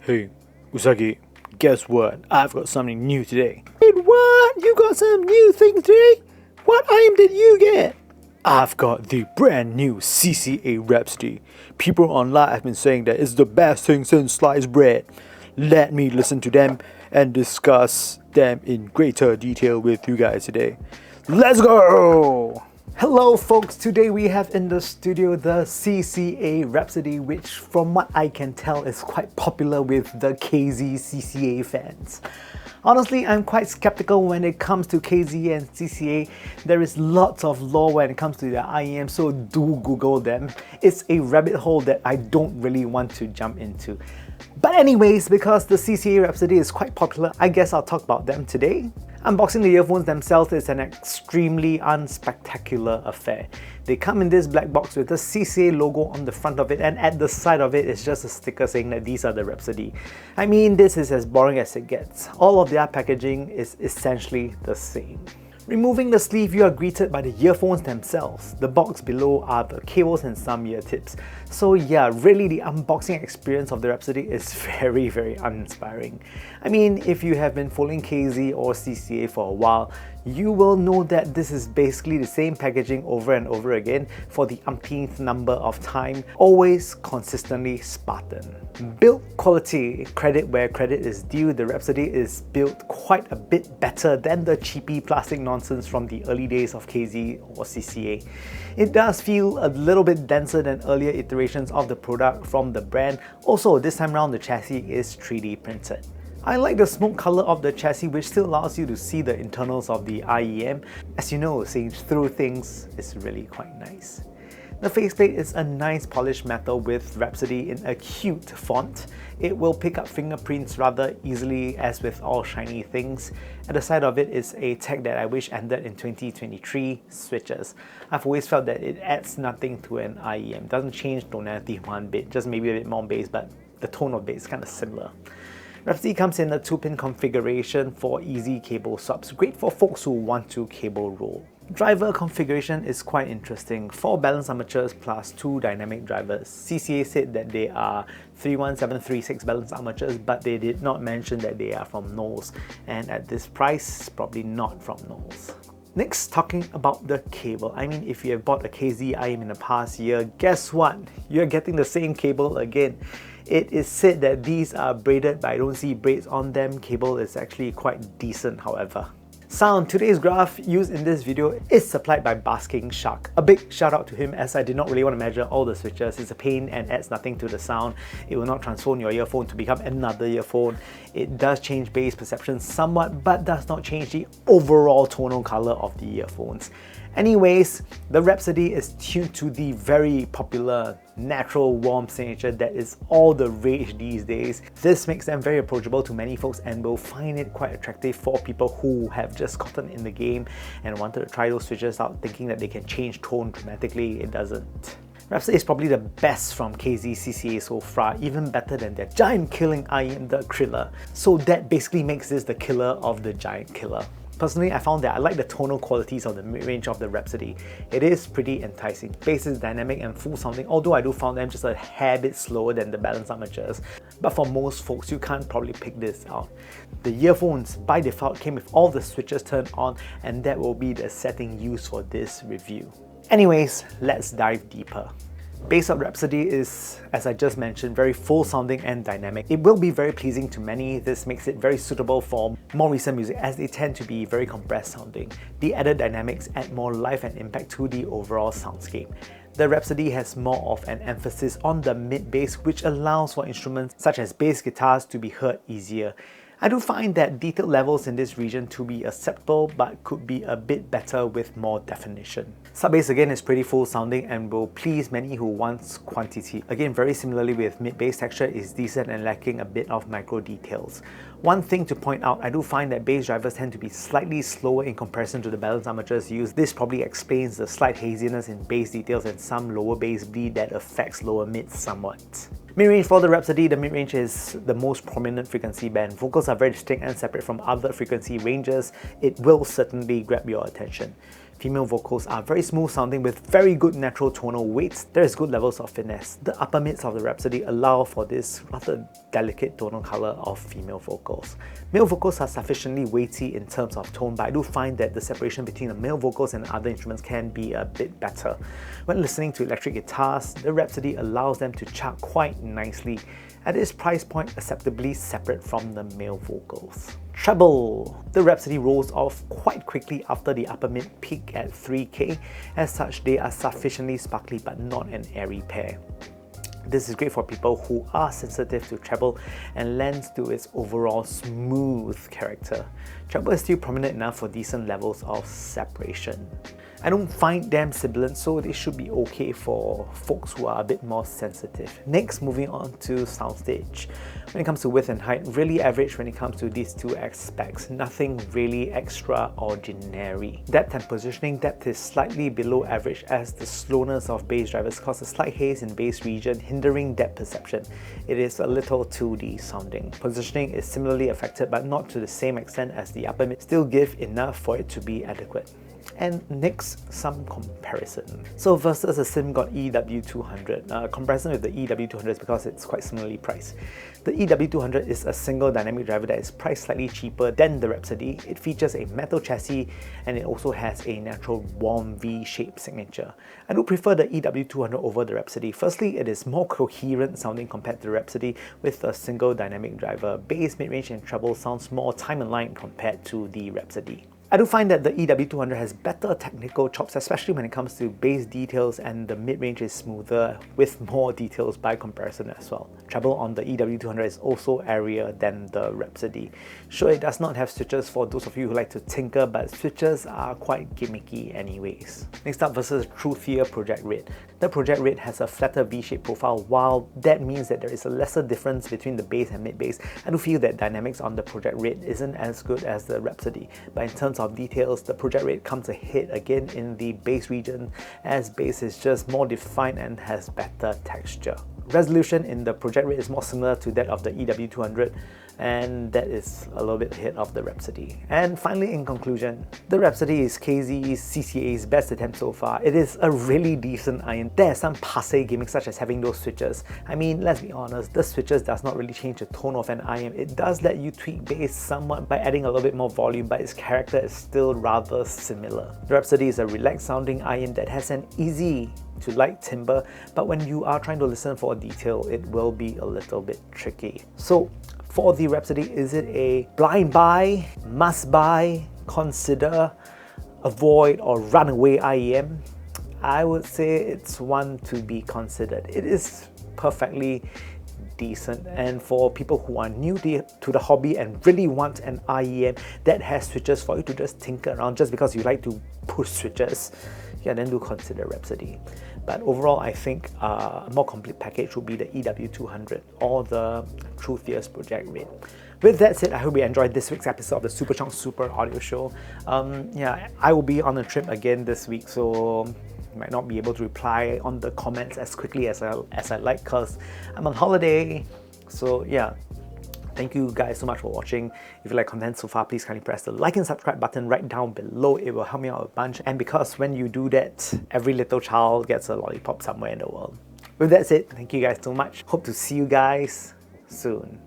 Hey, Usagi, guess what? I've got something new today. Wait, what? You got some new things today? What item did you get? I've got the brand new CCA Rhapsody. People online have been saying that it's the best thing since sliced bread. Let me listen to them and discuss them in greater detail with you guys today. Let's go! Hello folks, today we have in the studio the CCA Rhapsody, which from what I can tell is quite popular with the KZ CCA fans. Honestly, I'm quite skeptical when it comes to KZ and CCA. There is lots of lore when it comes to their IEM, so do Google them. It's a rabbit hole that I don't really want to jump into. But anyways, because the CCA Rhapsody is quite popular, I guess I'll talk about them today. Unboxing the earphones themselves is an extremely unspectacular affair. They come in this black box with the CCA logo on the front of it, and at the side of it is just a sticker saying that these are the Rhapsody. I mean, this is as boring as it gets. All of their packaging is essentially the same. Removing the sleeve, you are greeted by the earphones themselves. The box below are the cables and some ear tips. So yeah, really the unboxing experience of the Rhapsody is very uninspiring. I mean, if you have been following KZ or CCA for a while, you will know that this is basically the same packaging over and over again for the umpteenth number of time, always consistently Spartan. Build quality, credit where credit is due, the Rhapsody is built quite a bit better than the cheapy plastic nonsense from the early days of KZ or CCA. It does feel a little bit denser than earlier iterations of the product from the brand. Also, this time around the chassis is 3D printed. I like the smoke color of the chassis, which still allows you to see the internals of the IEM. As you know, seeing through things is really quite nice. The faceplate is a nice polished metal with Rhapsody in a cute font. It will pick up fingerprints rather easily, as with all shiny things. At the side of it is a tag that I wish ended in 2023, switches. I've always felt that it adds nothing to an IEM. It doesn't change tonality one bit, just maybe a bit more bass, but the tone of bass is kind of similar. Rhapsody comes in a 2-pin configuration for easy cable swaps, great for folks who want to cable roll. Driver configuration is quite interesting. 4 balance armatures plus 2 dynamic drivers. CCA said that they are 31736 balance armatures, but they did not mention that they are from Knowles, and at this price, probably not from Knowles. Next, talking about the cable. I mean, if you have bought a KZ IEM in the past year, guess what? You're getting the same cable again. It is said that these are braided, but I don't see braids on them. Cable is actually quite decent, however. Sound. Today's graph used in this video is supplied by Basking Shark. A big shout out to him, as I did not really want to measure all the switches. It's a pain and adds nothing to the sound. It will not transform your earphone to become another earphone. It does change bass perception somewhat, but does not change the overall tonal color of the earphones. Anyways, the Rhapsody is tuned to the very popular natural warm signature that is all the rage these days. This makes them very approachable to many folks and will find it quite attractive for people who have just gotten in the game and wanted to try those switches out thinking that they can change tone dramatically. It doesn't. Rhapsody is probably the best from KZ CCA so far, even better than their giant killing IEM, the Krila. So that basically makes this the killer of the Giant Killer. Personally, I found that I like the tonal qualities of the mid-range of the Rhapsody. It is pretty enticing. Bass is dynamic and full sounding, although I do find them just a hair bit slower than the balance armatures. But for most folks, you can't probably pick this out. The earphones by default came with all the switches turned on, and that will be the setting used for this review. Anyways, let's dive deeper. Bass of Rhapsody is, as I just mentioned, very full sounding and dynamic. It will be very pleasing to many. This makes it very suitable for more recent music, as they tend to be very compressed sounding. The added dynamics add more life and impact to the overall soundscape. The Rhapsody has more of an emphasis on the mid-bass, which allows for instruments such as bass guitars to be heard easier. I do find that detailed levels in this region to be acceptable, but could be a bit better with more definition. Sub-bass again is pretty full sounding and will please many who wants quantity. Again, very similarly with mid-bass, texture is decent and lacking a bit of micro details. One thing to point out, I do find that bass drivers tend to be slightly slower in comparison to the balance armatures used. This probably explains the slight haziness in bass details and some lower bass bleed that affects lower mids somewhat. Midrange for the Rhapsody, the midrange is the most prominent frequency band. Vocals are very distinct and separate from other frequency ranges. It will certainly grab your attention. Female vocals are very smooth sounding with very good natural tonal weights. There is good levels of finesse. The upper mids of the Rhapsody allow for this rather delicate tonal color of female vocals. Male vocals are sufficiently weighty in terms of tone, but I do find that the separation between the male vocals and other instruments can be a bit better. When listening to electric guitars, the Rhapsody allows them to chart quite nicely at its price point acceptably separate from the male vocals. Treble. The Rhapsody rolls off quite quickly after the upper mid peak at 3K. As such, they are sufficiently sparkly but not an airy pair. This is great for people who are sensitive to treble and lends to its overall smooth character. Treble is still prominent enough for decent levels of separation. I don't find them sibilant, so they should be okay for folks who are a bit more sensitive. Next, moving on to Soundstage. When it comes to width and height, really average when it comes to these two aspects. Nothing really extraordinary. Depth and positioning. Depth is slightly below average as the slowness of bass drivers cause a slight haze in bass region, hindering depth perception. It is a little 2D sounding. Positioning is similarly affected, but not to the same extent as the upper mid. Still give enough for it to be adequate. And next, some comparison. So versus the Simgot EW200. Comparison with the EW200 is because it's quite similarly priced. The EW200 is a single dynamic driver that is priced slightly cheaper than the Rhapsody. It features a metal chassis and it also has a natural warm V-shaped signature. I do prefer the EW200 over the Rhapsody. Firstly, it is more coherent sounding compared to the Rhapsody with a single dynamic driver. Bass, mid-range and treble sounds more time-aligned compared to the Rhapsody. I do find that the EW200 has better technical chops, especially when it comes to bass details, and the mid-range is smoother with more details by comparison as well. Treble on the EW200 is also airier than the Rhapsody. Sure, it does not have switches for those of you who like to tinker, but switches are quite gimmicky anyways. Next up versus Truthear Project Red. The Project Red has a flatter V-shaped profile. While that means that there is a lesser difference between the bass and mid-bass, I do feel that dynamics on the Project Red isn't as good as the Rhapsody, but in terms of details, the Project Red comes ahead again in the bass region, as bass is just more defined and has better texture. Resolution in the Project Red is more similar to that of the EW200, and that is a little bit ahead of the Rhapsody. And finally, in conclusion, the Rhapsody is KZ's CCA's best attempt so far. It is a really decent iron. There are some passe gimmicks such as having those switches. I mean, let's be honest, the switches does not really change the tone of an iron. It does let you tweak bass somewhat by adding a little bit more volume, but its character is still rather similar. The Rhapsody is a relaxed sounding iron that has an easy to light timbre, but when you are trying to listen for detail, it will be a little bit tricky. So for the Rhapsody, is it a blind buy, must buy, consider, avoid or run away IEM? I would say it's one to be considered. It is perfectly decent, and for people who are new to the hobby and really want an IEM that has switches for you to just tinker around just because you like to push switches, yeah, then do consider Rhapsody. But overall, I think a more complete package would be the EW200 or the Truthear Project Red. With that said, I hope you enjoyed this week's episode of the Super Chunk Super Audio Show. Yeah, I will be on a trip again this week, so might not be able to reply on the comments as quickly as I like because I'm on holiday. So yeah, thank you guys so much for watching. If you like content so far, please kindly press the like and subscribe button right down below. It will help me out a bunch, and because when you do that, every little child gets a lollipop somewhere in the world. With that said, thank you guys so much. Hope to see you guys soon.